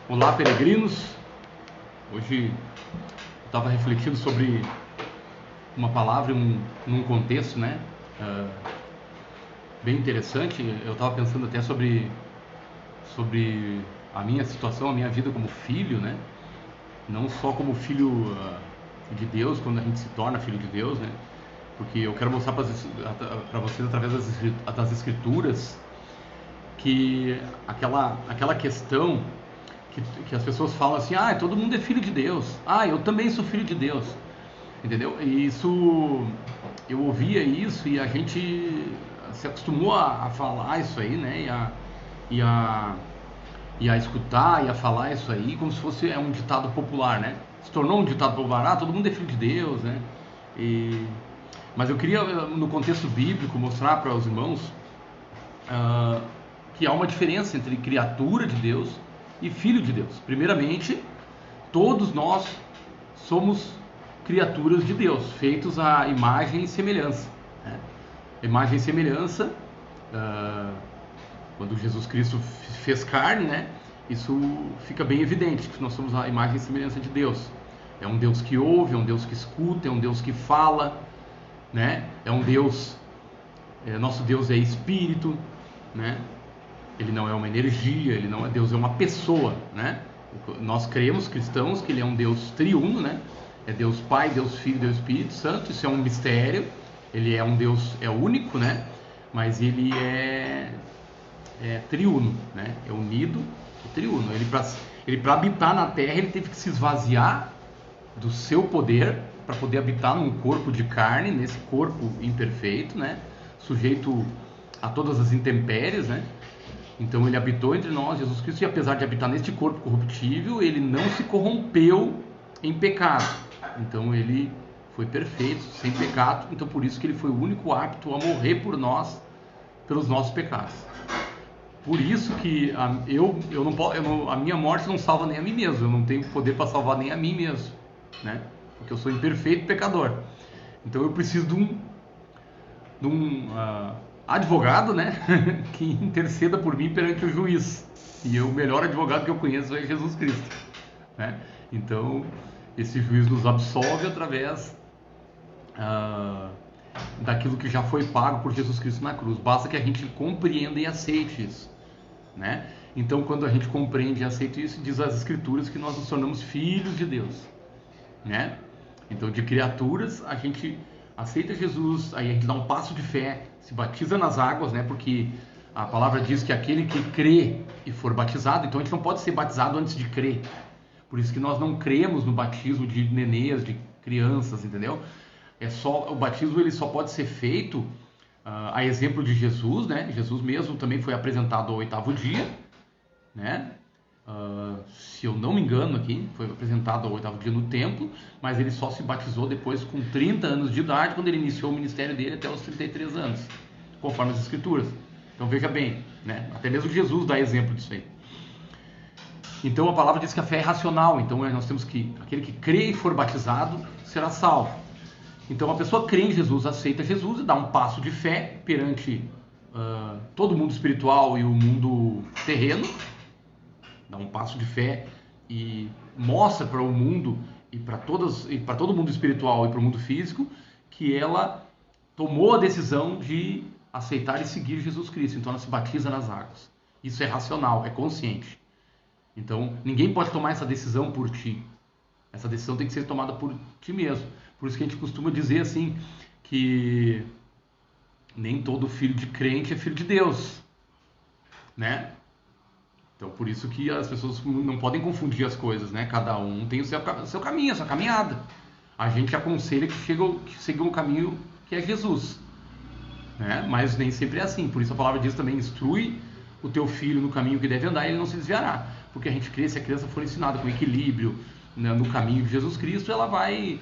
Olá, peregrinos. Hoje eu estava refletindo sobre uma palavra num contexto, né? Bem interessante. Eu estava pensando até sobre a minha situação, a minha vida como filho, né? Não só como filho de Deus, quando a gente se torna filho de Deus, né? Porque eu quero mostrar para vocês através das escrituras que aquela questão que as pessoas falam assim, todo mundo é filho de Deus, eu também sou filho de Deus, entendeu? E isso, eu ouvia isso e a gente se acostumou a falar isso aí, né? E a escutar e a falar isso aí como se fosse um ditado popular, né? Se tornou um ditado popular, todo mundo é filho de Deus, né? Mas eu queria, no contexto bíblico, mostrar para os irmãos que há uma diferença entre criatura de Deus e filho de Deus. Primeiramente, todos nós somos criaturas de Deus, feitos à imagem e semelhança, né? Imagem e semelhança, quando Jesus Cristo fez carne, né? Isso fica bem evidente, que nós somos a imagem e semelhança de Deus. É um Deus que ouve, é um Deus que escuta, é um Deus que fala, né? É um Deus, nosso Deus é espírito, né? Ele não é uma energia, ele não é Deus, é uma pessoa, né? Nós cremos, cristãos, que ele é um Deus triuno, né? É Deus Pai, Deus Filho, Deus Espírito Santo. Isso é um mistério. Ele é um Deus, é único, né? Mas ele é triuno, né? É unido e triuno. Ele para habitar na Terra, ele teve que se esvaziar do seu poder para poder habitar num corpo de carne, nesse corpo imperfeito, né? Sujeito a todas as intempéries, né? Então ele habitou entre nós, Jesus Cristo, e apesar de habitar neste corpo corruptível, ele não se corrompeu em pecado. Então ele foi perfeito, sem pecado. Então por isso que ele foi o único apto a morrer por nós, pelos nossos pecados. Por isso que a minha morte não salva nem a mim mesmo. Eu não tenho poder para salvar nem a mim mesmo, né? Porque eu sou imperfeito pecador. Então eu preciso de um advogado, né, que interceda por mim perante o juiz. E o melhor advogado que eu conheço é Jesus Cristo, né? Então esse juiz nos absolve através daquilo que já foi pago por Jesus Cristo na cruz. Basta que a gente compreenda e aceite isso, né? Então quando a gente compreende e aceita isso, diz as escrituras que nós nos tornamos filhos de Deus, né? Então de criaturas a gente aceita Jesus, aí a gente dá um passo de fé, se batiza nas águas, né? Porque a palavra diz que aquele que crê e for batizado, então a gente não pode ser batizado antes de crer. Por isso que nós não cremos no batismo de nenês, de crianças, entendeu? O batismo ele só pode ser feito a exemplo de Jesus, né? Jesus mesmo também foi apresentado ao 8º dia, né? Se eu não me engano aqui, foi apresentado ao 8º dia no templo, mas ele só se batizou depois com 30 anos de idade, quando ele iniciou o ministério dele até os 33 anos, conforme as escrituras. Então veja bem, né? Até mesmo Jesus dá exemplo disso aí. Então a palavra diz que a fé é racional, então nós temos que, aquele que crê e for batizado será salvo. Então a pessoa crê em Jesus, aceita Jesus e dá um passo de fé perante todo o mundo espiritual e o mundo terreno, dá um passo de fé e mostra para o mundo e para todo o mundo espiritual e para o mundo físico que ela tomou a decisão de aceitar e seguir Jesus Cristo. Então ela se batiza nas águas. Isso é racional, é consciente. Então ninguém pode tomar essa decisão por ti. Essa decisão tem que ser tomada por ti mesmo. Por isso que a gente costuma dizer assim que nem todo filho de crente é filho de Deus, né? Então, por isso que as pessoas não podem confundir as coisas, né? Cada um tem o seu caminho, a sua caminhada. A gente aconselha que siga o caminho que é Jesus, né? Mas nem sempre é assim. Por isso a palavra diz também, instrui o teu filho no caminho que deve andar e ele não se desviará. Porque a gente crê, se a criança for ensinada com equilíbrio, né, no caminho de Jesus Cristo, ela vai...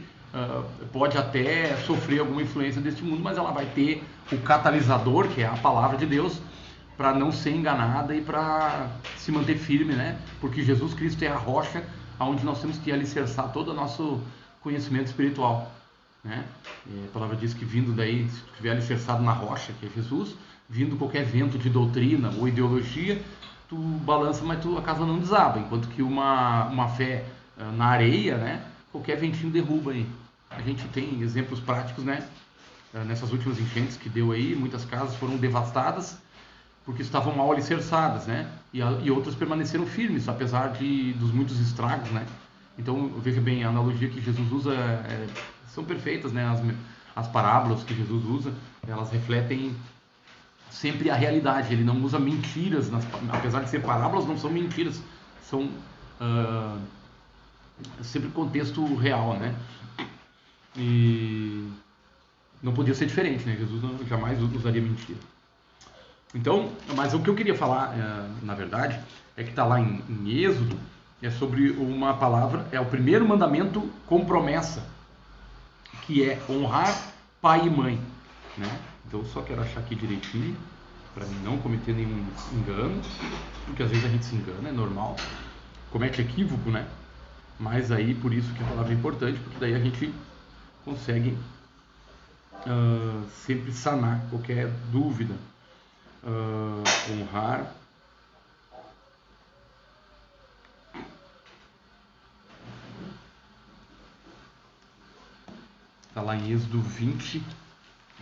pode até sofrer alguma influência deste mundo, mas ela vai ter o catalisador, que é a palavra de Deus, para não ser enganada e para se manter firme, né? Porque Jesus Cristo é a rocha onde nós temos que alicerçar todo o nosso conhecimento espiritual, né? A palavra diz que vindo daí, se estiver alicerçado na rocha, que é Jesus, vindo qualquer vento de doutrina ou ideologia, tu balança, mas a casa não desaba. Enquanto que uma fé na areia, né? Qualquer ventinho derruba aí. A gente tem exemplos práticos, né? Nessas últimas enchentes que deu aí, muitas casas foram devastadas porque estavam mal alicerçadas, né? E outras permaneceram firmes, apesar dos muitos estragos, né? Então, veja bem, a analogia que Jesus usa são perfeitas, né? As parábolas que Jesus usa, elas refletem sempre a realidade. Ele não usa mentiras, apesar de ser parábolas, não são mentiras, são sempre contexto real, né? E não podia ser diferente, né? Jesus jamais usaria mentira. Então, mas o que eu queria falar, na verdade, é que está lá em Êxodo, é sobre uma palavra, é o primeiro mandamento com promessa, que é honrar pai e mãe, né? Então, eu só quero achar aqui direitinho, para não cometer nenhum engano, porque às vezes a gente se engana, é normal, comete equívoco, né? Mas aí, por isso que a palavra é importante, porque daí a gente consegue sempre sanar qualquer dúvida. Honrar está lá em Êxodo 20,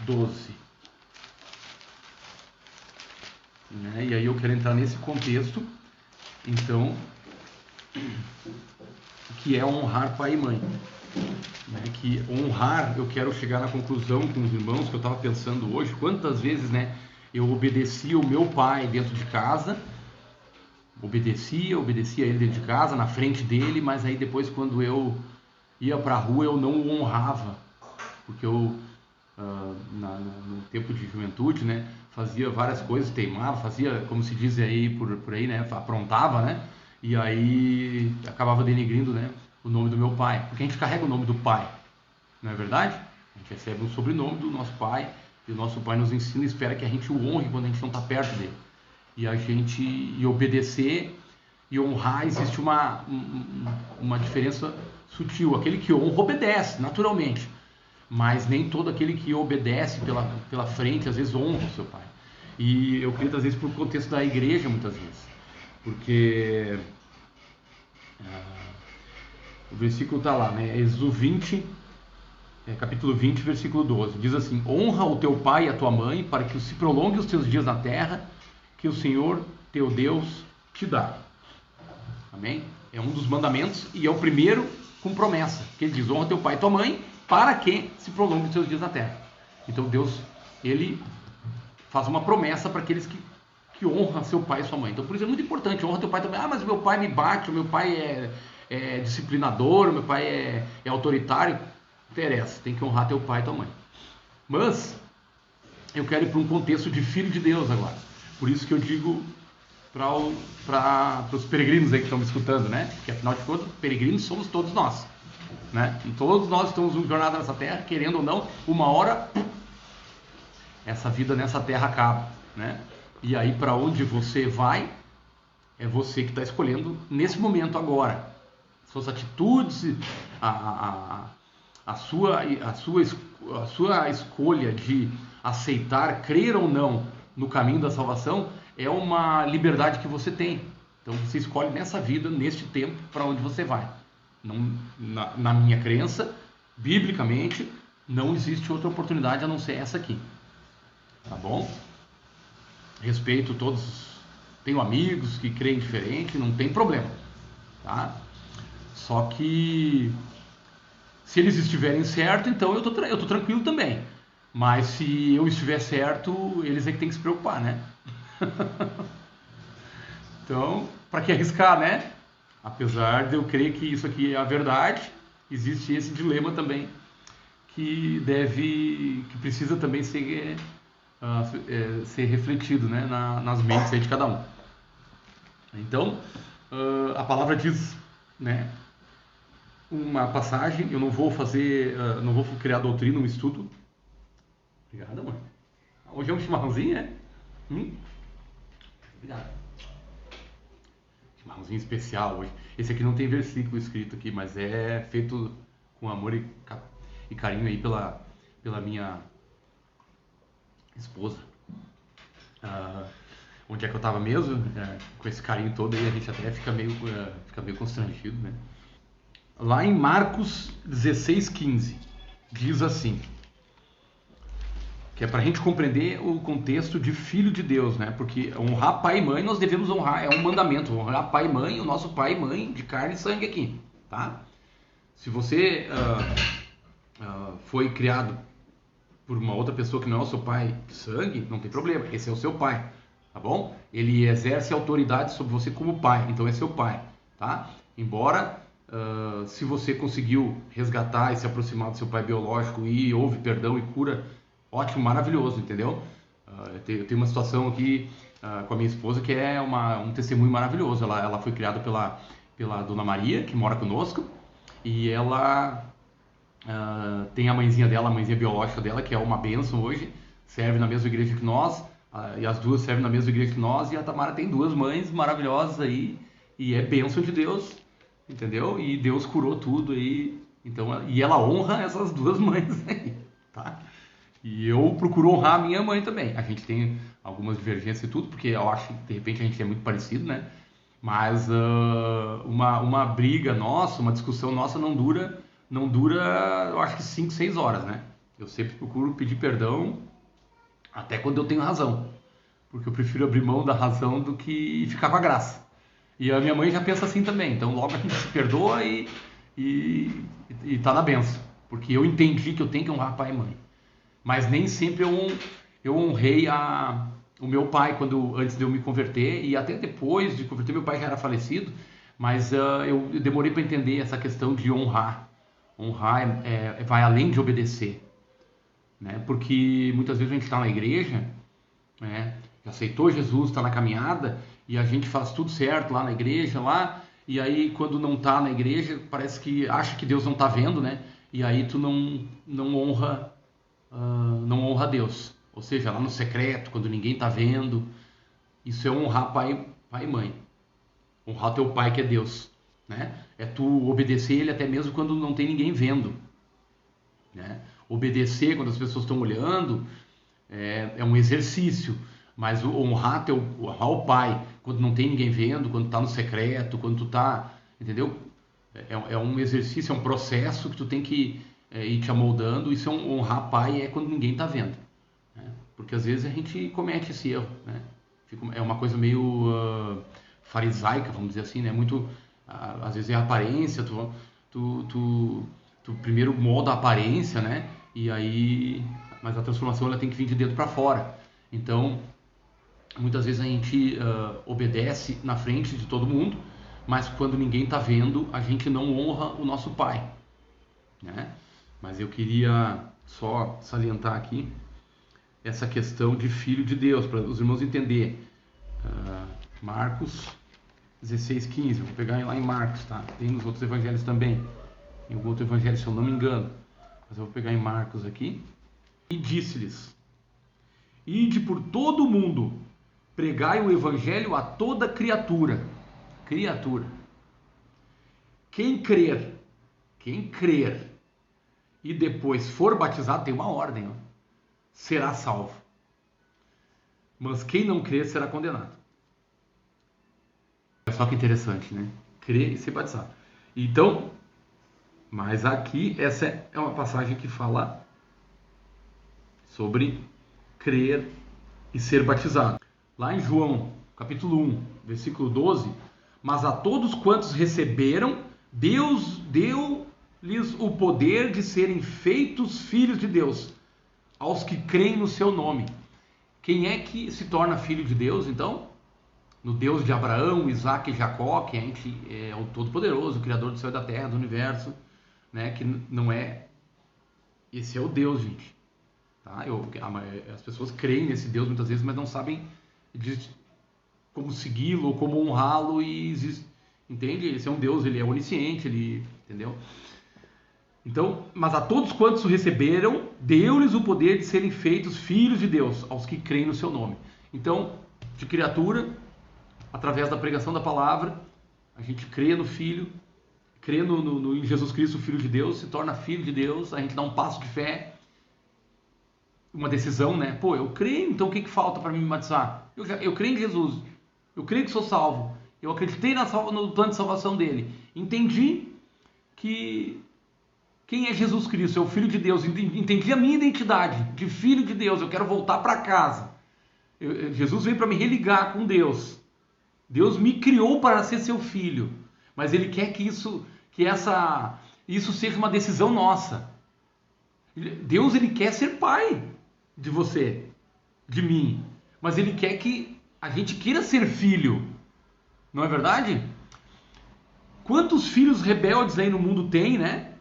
12, né? E aí eu quero entrar nesse contexto, então, que é honrar pai e mãe, né? Que honrar, eu quero chegar na conclusão com os irmãos que eu estava pensando hoje, quantas vezes, né, eu obedecia o meu pai dentro de casa, obedecia ele dentro de casa, na frente dele, mas aí depois quando eu ia para a rua eu não o honrava, porque eu, no tempo de juventude, né, fazia várias coisas, teimava, fazia, como se diz aí por aí, né, aprontava, né, e aí acabava denegrindo, né, o nome do meu pai, porque a gente carrega o nome do pai, não é verdade? A gente recebe um sobrenome do nosso pai, e o nosso pai nos ensina e espera que a gente o honre quando a gente não está perto dele. E a gente obedecer e honrar, existe uma diferença sutil. Aquele que honra obedece, naturalmente. Mas nem todo aquele que obedece pela frente, às vezes honra o seu pai. E eu creio, às vezes, por contexto da igreja, muitas vezes. Porque o versículo está lá, né? Êxodo 20, capítulo 20, versículo 12. Diz assim: honra o teu pai e a tua mãe, para que se prolongue os teus dias na terra, que o Senhor teu Deus te dá. Amém? É um dos mandamentos e é o primeiro com promessa, que ele diz: honra teu pai e tua mãe, para que se prolongue os teus dias na terra. Então Deus, ele faz uma promessa para aqueles que honram seu pai e sua mãe. Então por isso é muito importante: honra teu pai e tua mãe. Ah, mas meu pai me bate, o meu pai é disciplinador, o meu pai é autoritário. Interessa, tem que honrar teu pai e tua mãe. Mas eu quero ir para um contexto de filho de Deus agora. Por isso que eu digo para os peregrinos aí que estão me escutando, né? Porque afinal de contas, peregrinos somos todos nós, né? E todos nós estamos em jornada nessa terra, querendo ou não, uma hora essa vida nessa terra acaba, né? E aí para onde você vai, é você que está escolhendo nesse momento agora. Suas atitudes, a sua escolha de aceitar, crer ou não no caminho da salvação é uma liberdade que você tem. Então você escolhe nessa vida, neste tempo, para onde você vai. Não, na minha crença, biblicamente, não existe outra oportunidade a não ser essa aqui. Tá bom? Respeito todos, tenho amigos que creem diferente, não tem problema. Tá? Só que se eles estiverem certo, então eu tô tranquilo também. Mas se eu estiver certo, eles é que tem que se preocupar, né? Então, para que arriscar, né? Apesar de eu crer que isso aqui é a verdade, existe esse dilema também que precisa também ser refletido, né? nas mentes aí de cada um. Então, a palavra diz, né? Uma passagem, eu não vou não vou criar doutrina, um estudo. Obrigado, amor. Hoje é um chimarrãozinho, né? Obrigado. Chimarrãozinho especial hoje. Esse aqui não tem versículo escrito aqui, mas é feito com amor e carinho aí pela minha esposa. onde é que eu estava mesmo, com esse carinho todo aí, a gente até fica meio constrangido, né? Lá em Marcos 16:15, diz assim, que é para a gente compreender o contexto de filho de Deus, né? Porque honrar pai e mãe, nós devemos honrar, é um mandamento, honrar pai e mãe, o nosso pai e mãe de carne e sangue aqui, tá? Se você foi criado por uma outra pessoa que não é o seu pai de sangue, não tem problema, esse é o seu pai, tá bom? Ele exerce autoridade sobre você como pai, então é seu pai, tá? Embora, se você conseguiu resgatar e se aproximar do seu pai biológico e houve perdão e cura, ótimo, maravilhoso, entendeu? Eu tenho uma situação aqui com a minha esposa que é um testemunho maravilhoso. Ela foi criada pela Dona Maria, que mora conosco, e ela tem a mãezinha dela, a mãezinha biológica dela, que é uma bênção hoje, serve na mesma igreja que nós, e as duas servem na mesma igreja que nós, e a Tamara tem duas mães maravilhosas aí, e é bênção de Deus, entendeu? E Deus curou tudo aí, então, e ela honra essas duas mães aí, tá? E eu procuro honrar a minha mãe também. A gente tem algumas divergências e tudo, porque eu acho que de repente a gente é muito parecido, né? Mas uma briga nossa, uma discussão nossa não dura, eu acho que 5, 6 horas, né? Eu sempre procuro pedir perdão, até quando eu tenho razão. Porque eu prefiro abrir mão da razão do que ficar com a graça. E a minha mãe já pensa assim também. Então logo a gente se perdoa e tá na benção. Porque eu entendi que eu tenho que honrar pai e mãe. Mas nem sempre eu honrei o meu pai antes de eu me converter, e até depois de converter, meu pai já era falecido, mas eu demorei para entender essa questão de honrar. Honrar vai além de obedecer, né? Porque muitas vezes a gente está na igreja, né? Já aceitou Jesus, está na caminhada, e a gente faz tudo certo lá na igreja, e aí quando não está na igreja, parece que acha que Deus não está vendo, né? E aí tu não honra a Deus, ou seja, lá no secreto, quando ninguém está vendo. Isso é honrar pai e mãe, honrar teu pai, que é Deus, né? É tu obedecer ele até mesmo quando não tem ninguém vendo, né? Obedecer quando as pessoas estão olhando é um exercício, mas honrar o pai quando não tem ninguém vendo, quando está no secreto, quando tu tá, entendeu? É um exercício, é um processo que tu tem que ir te amoldando. Isso honrar pai quando ninguém está vendo, né? Porque às vezes a gente comete esse erro, né? É uma coisa meio farisaica, vamos dizer assim, né? Muito, às vezes é a aparência, tu primeiro molda a aparência, né? E aí, mas a transformação ela tem que vir de dentro para fora. Então, muitas vezes a gente obedece na frente de todo mundo, mas quando ninguém está vendo, a gente não honra o nosso pai, né? Mas eu queria só salientar aqui essa questão de filho de Deus, para os irmãos entenderem. Marcos 16:15, vou pegar lá em Marcos, tá? Tem nos outros evangelhos também, em algum outro evangelho, se eu não me engano, mas eu vou pegar em Marcos aqui. E disse-lhes: ide por todo o mundo, pregai o evangelho a toda criatura. Quem crer e depois for batizado, tem uma ordem, ó, será salvo. Mas quem não crer será condenado. Olha só que interessante, né? Crer e ser batizado. Então, mas aqui essa é uma passagem que fala sobre crer e ser batizado. Lá em João, capítulo 1, versículo 12, mas a todos quantos receberam, Deus deu-lhes o poder de serem feitos filhos de Deus, aos que creem no seu nome. Quem é que se torna filho de Deus, então? No Deus de Abraão, Isaac e Jacó, que é o Todo-Poderoso, o Criador do céu e da terra, do universo, né? Que não é... Esse é o Deus, gente. Tá? As pessoas creem nesse Deus muitas vezes, mas não sabem como segui-lo ou como honrá-lo, entende? Esse é um Deus, ele é onisciente, entendeu? Então, mas a todos quantos o receberam, deu-lhes o poder de serem feitos filhos de Deus, aos que creem no seu nome. Então, de criatura, através da pregação da palavra, a gente crê no Filho, crê em Jesus Cristo, o Filho de Deus, se torna filho de Deus, a gente dá um passo de fé, uma decisão, né? Pô, eu creio, então o que falta para me batizar? Eu creio em Jesus. Eu creio que sou salvo. Eu acreditei no plano de salvação dele. Entendi que quem é Jesus Cristo? É o Filho de Deus. Entendi a minha identidade de Filho de Deus. Eu quero voltar para casa. Jesus veio para me religar com Deus. Deus me criou para ser seu filho. Mas Ele quer que isso seja uma decisão nossa. Deus, Ele quer ser pai de você, de mim. Mas Ele quer que a gente queira ser filho. Não é verdade? Quantos filhos rebeldes aí no mundo tem, né?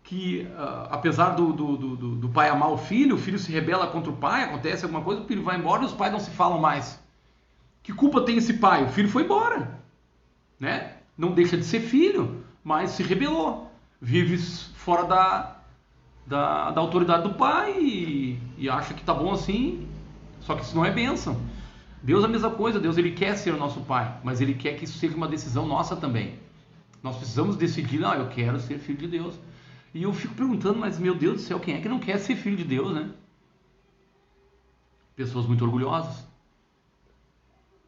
Que apesar do pai amar o filho se rebela contra o pai, acontece alguma coisa, o filho vai embora e os pais não se falam mais. Que culpa tem esse pai? O filho foi embora, né? Não deixa de ser filho, mas se rebelou. Vive fora da autoridade do pai e acha que tá bom assim, só que isso não é bênção. Deus é a mesma coisa, Deus ele quer ser o nosso pai, mas ele quer que isso seja uma decisão nossa também. Nós precisamos decidir, eu quero ser filho de Deus. E eu fico perguntando, mas meu Deus do céu, quem é que não quer ser filho de Deus, né? Pessoas muito orgulhosas.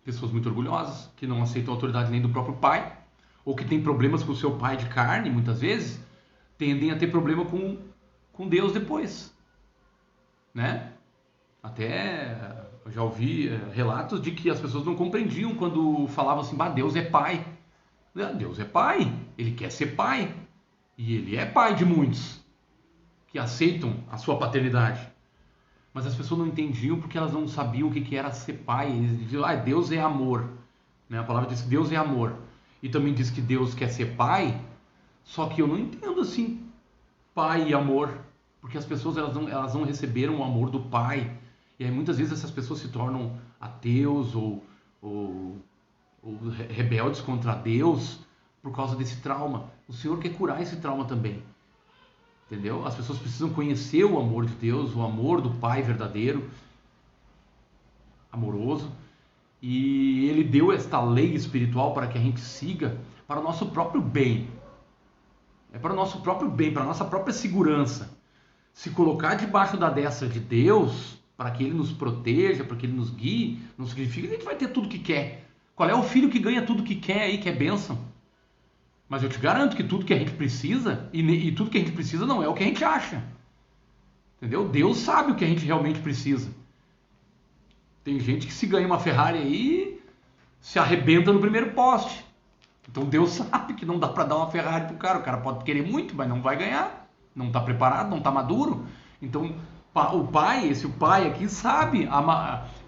Pessoas muito orgulhosas, que não aceitam a autoridade nem do próprio pai, ou que têm problemas com o seu pai de carne, muitas vezes, tendem a ter problema com Deus depois. Né? Até eu já ouvi relatos de que as pessoas não compreendiam quando falavam assim, Deus é pai. Deus é pai, ele quer ser pai. E ele é pai de muitos que aceitam a sua paternidade. Mas as pessoas não entendiam porque elas não sabiam o que era ser pai. Eles diziam, Deus é amor. Né? A palavra diz que Deus é amor. E também diz que Deus quer ser pai. Só que eu não entendo assim, pai e amor. Porque as pessoas elas não receberam o amor do pai. E aí muitas vezes essas pessoas se tornam ateus ou rebeldes contra Deus por causa desse trauma. O Senhor quer curar esse trauma também. Entendeu? As pessoas precisam conhecer o amor de Deus, o amor do Pai verdadeiro, amoroso. E Ele deu esta lei espiritual para que a gente siga para o nosso próprio bem. É para o nosso próprio bem, para a nossa própria segurança. Se colocar debaixo da destra de Deus, para que Ele nos proteja, para que Ele nos guie, não significa que a gente vai ter tudo que quer. Qual é o filho que ganha tudo que quer aí, que é bênção? Mas eu te garanto que tudo que a gente precisa, e tudo que a gente precisa não é o que a gente acha. Entendeu? Deus sabe o que a gente realmente precisa. Tem gente que se ganha uma Ferrari aí, se arrebenta no primeiro poste. Então Deus sabe que não dá para dar uma Ferrari pro cara. O cara pode querer muito, mas não vai ganhar. Não está preparado, não está maduro. Então o pai aqui sabe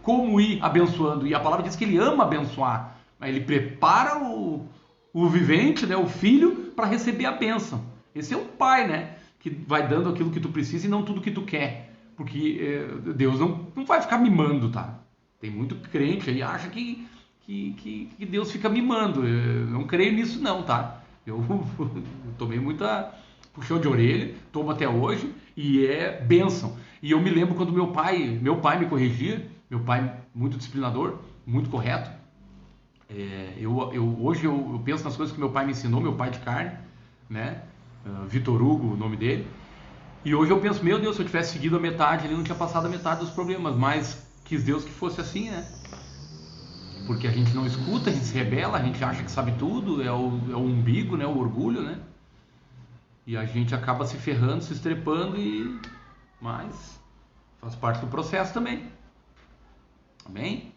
como ir abençoando. E a palavra diz que ele ama abençoar. Ele prepara o vivente, né, o filho, para receber a bênção. Esse é o pai, né, que vai dando aquilo que tu precisa e não tudo que tu quer. Porque Deus não vai ficar mimando, tá? Tem muito crente aí, acha que Deus fica mimando. Eu não creio nisso não, tá? Eu tomei muita puxão de orelha, tomo até hoje, e é bênção. E eu me lembro quando meu pai me corrigia, meu pai muito disciplinador, muito correto. Hoje eu penso nas coisas que meu pai me ensinou, meu pai de carne, né? Vitor Hugo, o nome dele. E hoje eu penso, meu Deus, se eu tivesse seguido a metade, ele não tinha passado a metade dos problemas, mas quis Deus que fosse assim, né? Porque a gente não escuta, a gente se rebela, a gente acha que sabe tudo, é o umbigo, né? O orgulho, né? E a gente acaba se ferrando, se estrepando, mas faz parte do processo também. Amém?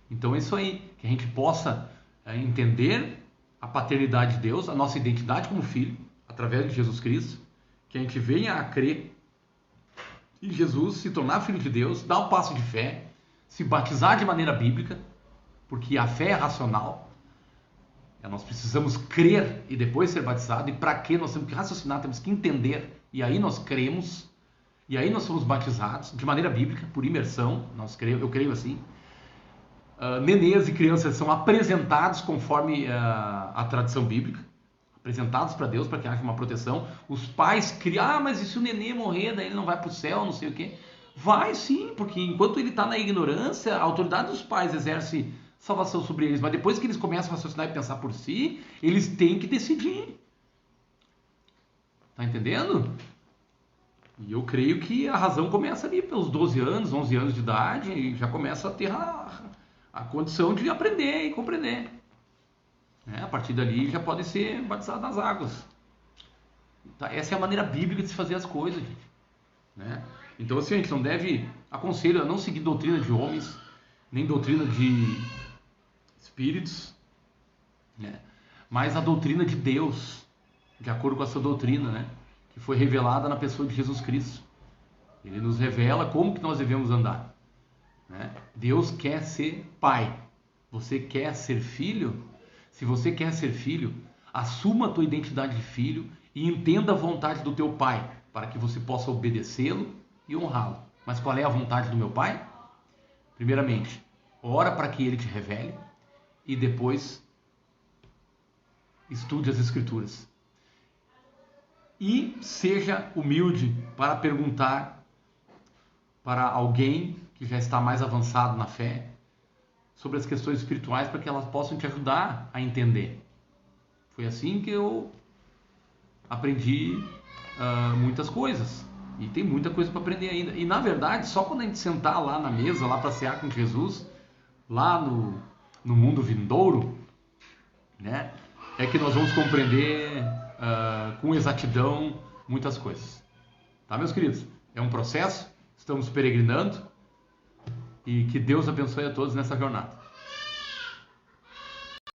Então é isso aí, que a gente possa entender a paternidade de Deus, a nossa identidade como filho, através de Jesus Cristo, que a gente venha a crer em Jesus, se tornar filho de Deus, dar um passo de fé, se batizar de maneira bíblica, porque a fé é racional, nós precisamos crer e depois ser batizado, e para que nós temos que raciocinar, temos que entender, e aí nós cremos, e aí nós somos batizados de maneira bíblica, por imersão, eu creio assim. Nenês e crianças são apresentados conforme a tradição bíblica, apresentados para Deus para que haja uma proteção. Os pais criam, mas e se o nenê morrer, daí ele não vai para o céu, não sei o quê? Vai sim, porque enquanto ele está na ignorância, a autoridade dos pais exerce salvação sobre eles, mas depois que eles começam a raciocinar e pensar por si, eles têm que decidir. Tá entendendo? E eu creio que a razão começa ali pelos 12 anos, 11 anos de idade, e já começa a ter a condição de aprender e compreender. A partir dali já pode ser batizado nas águas. Tá? Essa é a maneira bíblica de se fazer as coisas, gente. Então assim, a gente não deve, aconselho a não seguir doutrina de homens, nem doutrina de espíritos, mas a doutrina de Deus, de acordo com a sua doutrina, que foi revelada na pessoa de Jesus Cristo. Ele nos revela como que nós devemos andar. Deus quer ser pai. Você quer ser filho? Se você quer ser filho, assuma a tua identidade de filho e entenda a vontade do teu pai, para que você possa obedecê-lo e honrá-lo. Mas qual é a vontade do meu pai? Primeiramente, ora para que ele te revele e depois estude as Escrituras. E seja humilde para perguntar para alguém que já está mais avançado na fé sobre as questões espirituais, para que elas possam te ajudar a entender. Foi assim que eu aprendi muitas coisas. E tem muita coisa para aprender ainda. E na verdade, só quando a gente sentar lá na mesa, lá para cear com Jesus, lá no mundo vindouro, é que nós vamos compreender com exatidão muitas coisas. Tá, meus queridos? É um processo, estamos peregrinando, e que Deus abençoe a todos nessa jornada.